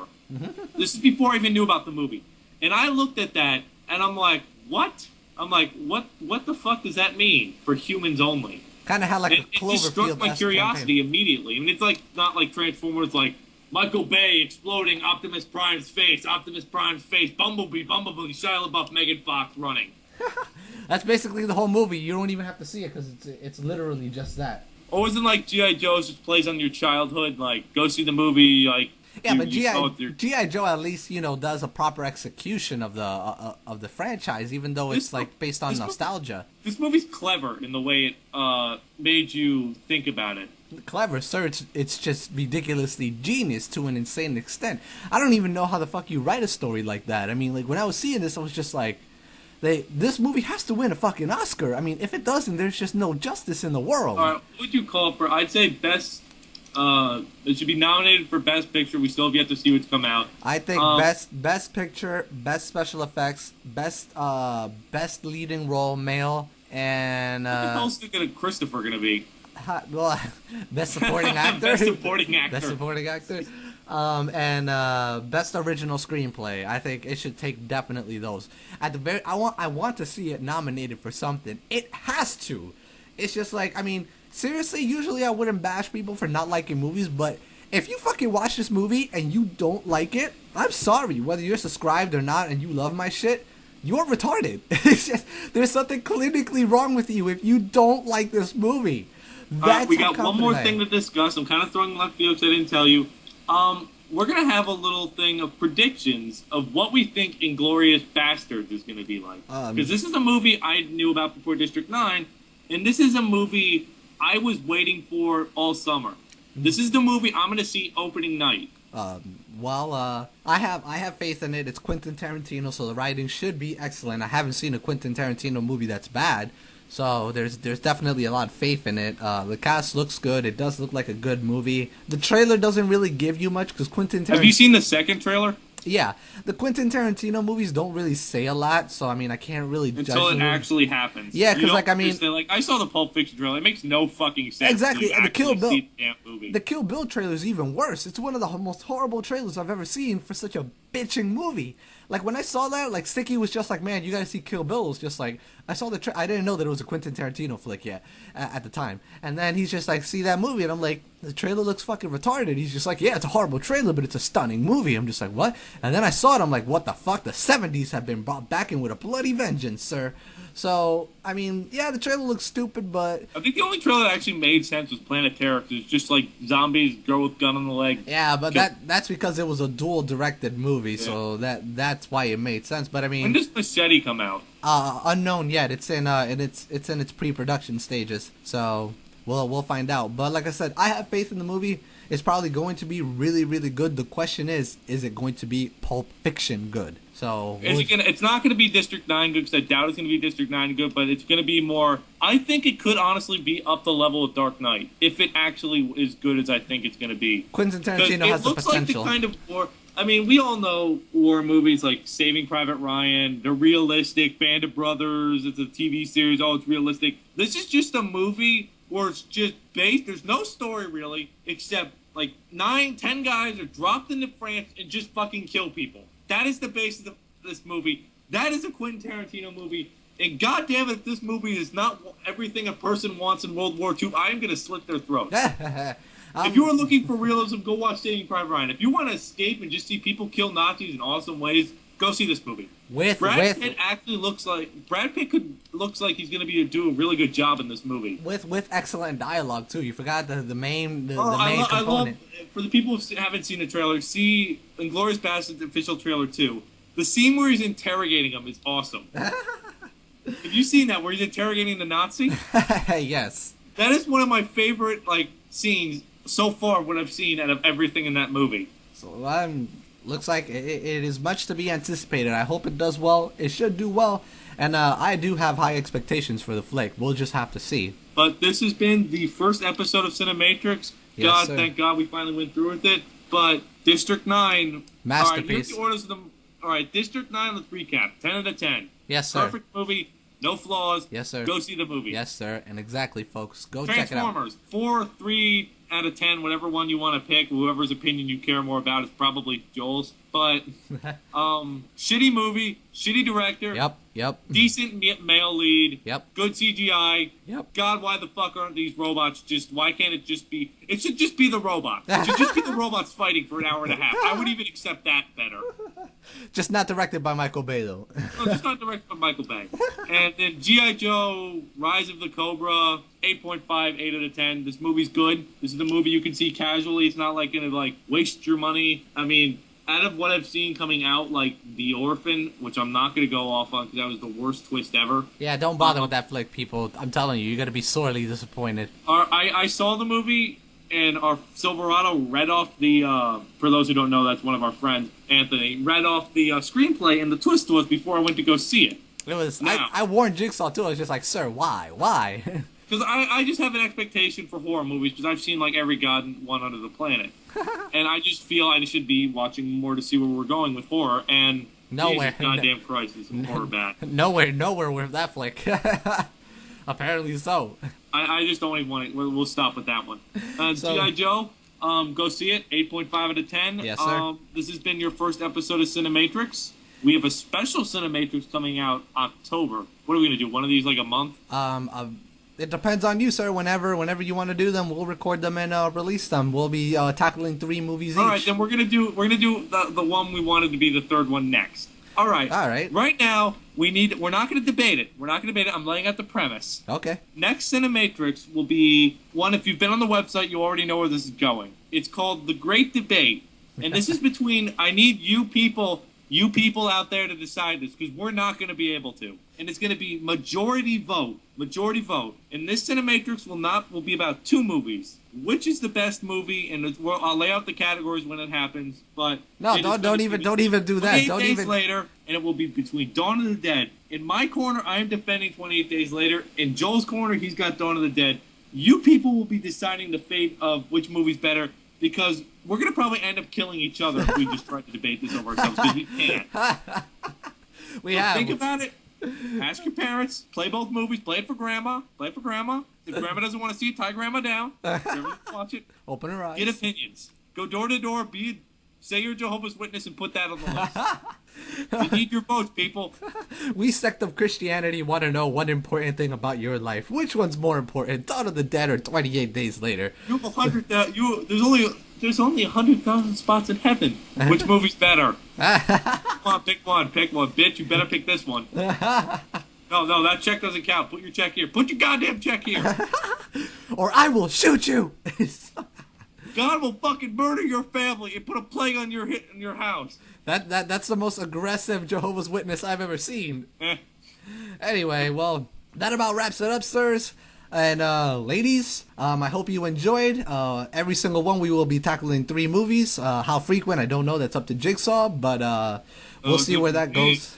This is before I even knew about the movie. And I looked at that, and I'm like, what? I'm like, what the fuck does that mean for humans only? Kind of had like a Cloverfield. It just struck my curiosity immediately. I mean, it's not like Transformers, like Michael Bay exploding Optimus Prime's face, Bumblebee, Shia LaBeouf, Megan Fox running. That's basically the whole movie. You don't even have to see it because it's literally just that. Or wasn't like G.I. Joe's just plays on your childhood, like go see the movie, like yeah, but G.I. Joe at least does a proper execution of the franchise, even though it's based on nostalgia. This movie's clever in the way it made you think about it. Clever, sir. It's just ridiculously genius to an insane extent. I don't even know how the fuck you write a story like that. I mean, when I was seeing this, I was just like, this movie has to win a fucking Oscar. I mean, if it doesn't, there's just no justice in the world. All right, what would you call it for? I'd say best. It should be nominated for Best Picture. We still have yet to see what's come out. I think best picture, best special effects, best leading role male, and what the hell's Christopher gonna be? Well, best supporting actor. Best supporting actor. Best supporting actor. And best original screenplay. I think it should take definitely those. At the I want to see it nominated for something. It has to. It's just like, I mean, seriously, usually I wouldn't bash people for not liking movies, but if you fucking watch this movie and you don't like it, I'm sorry. Whether you're subscribed or not and you love my shit, you're retarded. It's just, there's something clinically wrong with you if you don't like this movie. We got one more thing to discuss. I'm kind of throwing left field because I didn't tell you. We're going to have a little thing of predictions of what we think Inglourious Bastards is going to be like. Because this is a movie I knew about before District 9, and this is a movie I was waiting for all summer. This is the movie I'm going to see opening night. I have faith in it. It's Quentin Tarantino, so the writing should be excellent. I haven't seen a Quentin Tarantino movie that's bad. So there's definitely a lot of faith in it. The cast looks good. It does look like a good movie. The trailer doesn't really give you much because Quentin Tarantino... Have you seen the second trailer? Yeah. The Quentin Tarantino movies don't really say a lot, so I mean, I can't really judge until it actually happens. Yeah, because I saw the Pulp Fiction trailer. It makes no fucking sense. Exactly, and the Kill Bill... movie. The Kill Bill trailer is even worse. It's one of the most horrible trailers I've ever seen for such a bitching movie. Like, when I saw that, like, Sticky was just like, man, you gotta see Kill Bill. It was just like, I saw the I didn't know that it was a Quentin Tarantino flick yet, at the time. And then he's just like, see that movie? And I'm like, the trailer looks fucking retarded. He's just like, yeah, it's a horrible trailer, but it's a stunning movie. I'm just like, what? And then I saw it, I'm like, what the fuck? The 70s have been brought back in with a bloody vengeance, sir. So, I mean, yeah, the trailer looks stupid, but... I think the only trailer that actually made sense was Planet Terror, because it's just like zombies, girl with gun on the leg. Yeah, but that's because it was a dual-directed movie, so that's why it made sense. But I mean... When does Machete come out? Unknown yet. It's in its pre-production stages, so we'll find out. But like I said, I have faith in the movie. It's probably going to be really, really good. The question is it going to be Pulp Fiction good? So it's not going to be District 9 good, because I doubt it's going to be District 9 good, but it's going to be more... I think it could honestly be up the level of Dark Knight, if it actually is good as I think it's going to be. Quentin Tarantino has the potential. It looks like the kind of war... I mean, we all know war movies like Saving Private Ryan, they're realistic, Band of Brothers, it's a TV series, it's realistic. This is just a movie where it's just based. There's no story really, except like 9, 10 guys are dropped into France and just fucking kill people. That is the basis of this movie. That is a Quentin Tarantino movie. And goddamn it, if this movie is not everything a person wants in World War II, I am going to slit their throats. If you are looking for realism, go watch Saving Private Ryan. If you want to escape and just see people kill Nazis in awesome ways, go see this movie. Brad Pitt actually looks like looks like he's going to do a really good job in this movie. With excellent dialogue too. You forgot the main component. I love, for the people who haven't seen the trailer, see Inglourious Basterds official trailer 2. The scene where he's interrogating him is awesome. Have you seen that where he's interrogating the Nazi? Yes. That is one of my favorite scenes so far. What I've seen out of everything in that movie. So looks like it is much to be anticipated. I hope it does well. It should do well, and I do have high expectations for the flick. We'll just have to see. But this has been the first episode of Cinematrix. Yes, sir. Thank God we finally went through with it. But District 9, masterpiece. All right, here's the orders of them. All right, District 9. Let's recap. 10 out of 10. Yes, sir. Perfect movie. No flaws. Yes, sir. Go see the movie. Yes, sir. And exactly, folks. Go check it out. Transformers. 4, 3 out of 10. Whatever one you want to pick. Whoever's opinion you care more about is probably Joel's. But shitty movie. Shitty director. Yep. Decent male lead. Yep. Good CGI. Yep. God, why the fuck aren't these robots why can't it just be... It should just be the robots. It should just be the robots fighting for an hour and a half. I would even accept that better. Just not directed by Michael Bay, though. No, just not directed by Michael Bay. And then G.I. Joe, Rise of the Cobra, 8.5, 8 out of 10. This movie's good. This is the movie you can see casually. It's not going to waste your money. I mean... Out of what I've seen coming out, The Orphan, which I'm not going to go off on because that was the worst twist ever. Yeah, don't bother with that flick, people. I'm telling you, you're going to be sorely disappointed. I saw the movie, and our Silverado read off the, for those who don't know, that's one of our friends, Anthony, read off the screenplay, and the twist was before I went to go see it. It was. I warned Jigsaw, too. I was just like, sir, why? Why? Because I just have an expectation for horror movies because I've seen every god one under the planet. And I just feel I should be watching more to see where we're going with horror. And nowhere. Jesus goddamn Christ, is horror bad. Nowhere with that flick. Apparently so. I just don't even want it. We'll stop with that one. G.I. Joe, go see it. 8.5 out of 10. Yes, sir. This has been your first episode of Cinematrix. We have a special Cinematrix coming out October. What are we going to do? One of these a month? It depends on you, sir. Whenever you want to do them, we'll record them and release them. We'll be tackling 3 movies each. All right, then we're gonna do the one we wanted to be the third one next. All right. Right now, we're not gonna debate it. I'm laying out the premise. Okay. Next Cinematrix will be one. If you've been on the website, you already know where this is going. It's called The Great Debate, and this is between. I need you people out there to decide this because we're not going to be able to. And it's going to be majority vote. And this Cinematrix will be about 2 movies. Which is the best movie? And I'll lay out the categories when it happens. But no, don't even do that. 28 Days Later, and it will be between Dawn of the Dead. In my corner, I am defending 28 Days Later. In Joel's corner, he's got Dawn of the Dead. You people will be deciding the fate of which movie's better. Because we're going to probably end up killing each other if we just try to debate this over ourselves, because we can't. Think about it. Ask your parents. Play both movies. Play it for Grandma. If Grandma doesn't want to see it, tie Grandma down. Watch it. Open her eyes. Get opinions. Go door to door. Say you're a Jehovah's Witness and put that on the list. We need your votes, people. We sect of Christianity want to know one important thing about your life. Which one's more important, Dawn of the Dead or 28 Days Later? You have 100,000. There's only 100,000 spots in heaven. Which movie's better? Come on, pick one, bitch. You better pick this one. No, that check doesn't count. Put your check here. Put your goddamn check here. Or I will shoot you. God will fucking murder your family and put a plague on your house. That's the most aggressive Jehovah's Witness I've ever seen. Anyway, well, that about wraps it up, sirs. And ladies, I hope you enjoyed. Every single one we will be tackling 3 movies. How frequent, I don't know. That's up to Jigsaw, but we'll see where that goes.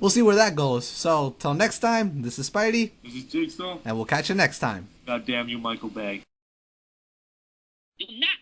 We'll see where that goes. So, till next time, this is Spidey. This is Jigsaw. And we'll catch you next time. God damn you, Michael Bay. Do not